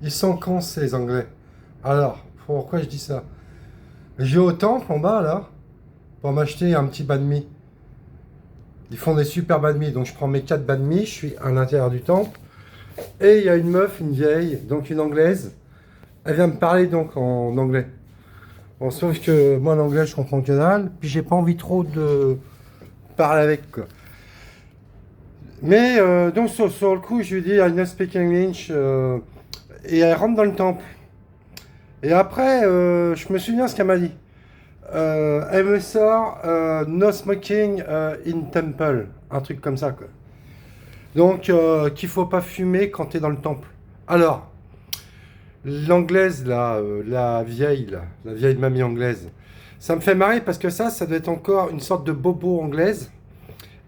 Ils sont cons ces Anglais. Alors, pourquoi je dis ça? Je vais au temple en bas là pour m'acheter un petit banh mi. Ils font des super banh mi, donc je prends mes 4 banh mi, je suis à l'intérieur du temple. Et il y a une meuf, une vieille, donc une anglaise. Elle vient me parler donc en anglais. Bon, sauf que moi l'anglais je comprends que dalle, puis j'ai pas envie trop de parler avec quoi. Mais donc sur le coup je lui dis I don't speak English et elle rentre dans le temple. Et après je me souviens ce qu'elle m'a dit. Elle me sort no smoking in temple, un truc comme ça quoi. Donc qu'il faut pas fumer quand tu es dans le temple. Alors l'anglaise là, la vieille mamie anglaise, ça me fait marrer parce que ça doit être encore une sorte de bobo anglaise.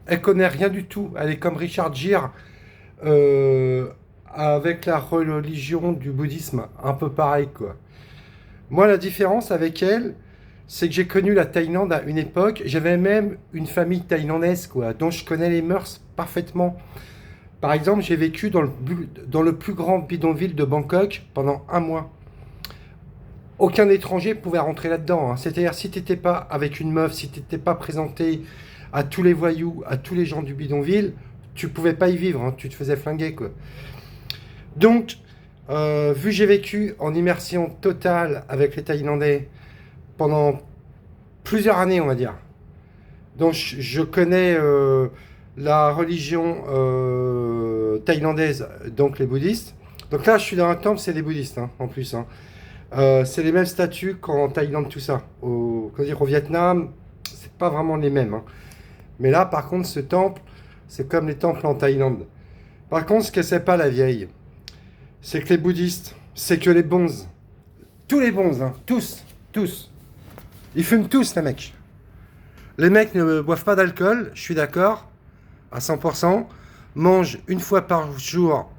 Elle connaît rien du tout. Elle est comme Richard Gere euh, avec la religion du bouddhisme, un peu pareil quoi. Moi, la différence avec elle, c'est que j'ai connu la Thaïlande à une époque. J'avais même une famille thaïlandaise quoi, dont je connais les mœurs parfaitement. Par exemple, j'ai vécu dans le plus grand bidonville de Bangkok pendant un mois. Aucun étranger pouvait rentrer là-dedans, hein. C'est-à-dire, si tu n'étais pas avec une meuf, si tu n'étais pas présenté à tous les voyous, à tous les gens du bidonville, tu pouvais pas y vivre, hein. Tu te faisais flinguer, quoi. Donc, vu que j'ai vécu en immersion totale avec les Thaïlandais pendant plusieurs années, on va dire, donc je connais la religion thaïlandaise, donc les bouddhistes. Donc là, je suis dans un temple, c'est des bouddhistes, hein, en plus, hein. C'est les mêmes statuts qu'en Thaïlande, tout ça. Au Vietnam, c'est pas vraiment les mêmes, hein. Mais là, par contre, ce temple, c'est comme les temples en Thaïlande. Par contre, ce que c'est pas la vieille, c'est que les bouddhistes, c'est que les bonzes, tous les bonzes, hein, tous, ils fument tous, les mecs. Les mecs ne boivent pas d'alcool, je suis d'accord, à 100%. Mangent une fois par jour,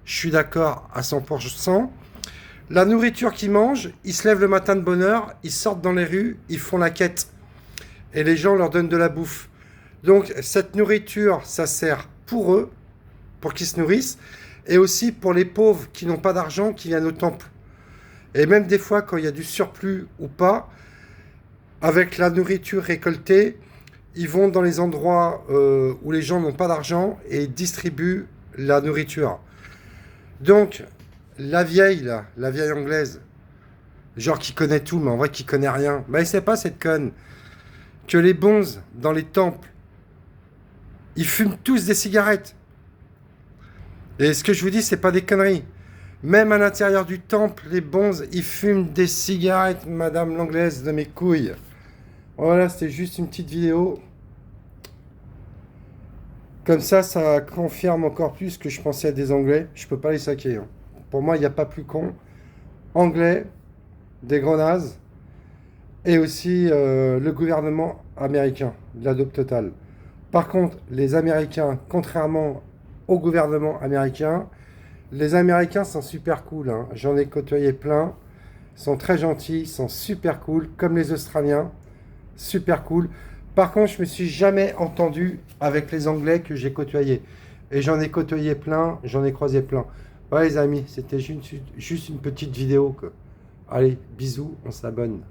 je suis d'accord, à 100%. La nourriture qu'ils mangent, ils se lèvent le matin de bonne heure, ils sortent dans les rues, ils font la quête. Et les gens leur donnent de la bouffe. Donc cette nourriture, ça sert pour eux, pour qu'ils se nourrissent, et aussi pour les pauvres qui n'ont pas d'argent, qui viennent au temple. Et même des fois, quand il y a du surplus ou pas, avec la nourriture récoltée, ils vont dans les endroits où les gens n'ont pas d'argent et distribuent la nourriture. Donc, la vieille, là, la vieille anglaise, genre qui connaît tout, mais en vrai qui connaît rien, bah elle sait pas cette conne, que les bonzes dans les temples, ils fument tous des cigarettes. Et ce que je vous dis, c'est pas des conneries. Même à l'intérieur du temple, les bonzes, ils fument des cigarettes, madame l'anglaise de mes couilles. Voilà, c'était juste une petite vidéo. Comme ça confirme encore plus que je pensais à des Anglais. Je peux pas les saquer, hein. Pour moi, il n'y a pas plus con. Anglais, des gros nazes, et aussi le gouvernement américain, de la dope totale. Par contre, les Américains, contrairement au gouvernement américain, les Américains sont super cool, hein. J'en ai côtoyé plein. Ils sont très gentils, ils sont super cool, comme les Australiens. Super cool. Par contre, je me suis jamais entendu avec les Anglais que j'ai côtoyés. Et j'en ai côtoyé plein, j'en ai croisé plein. Ouais les amis, c'était juste une petite vidéo, quoi. Allez, bisous, on s'abonne.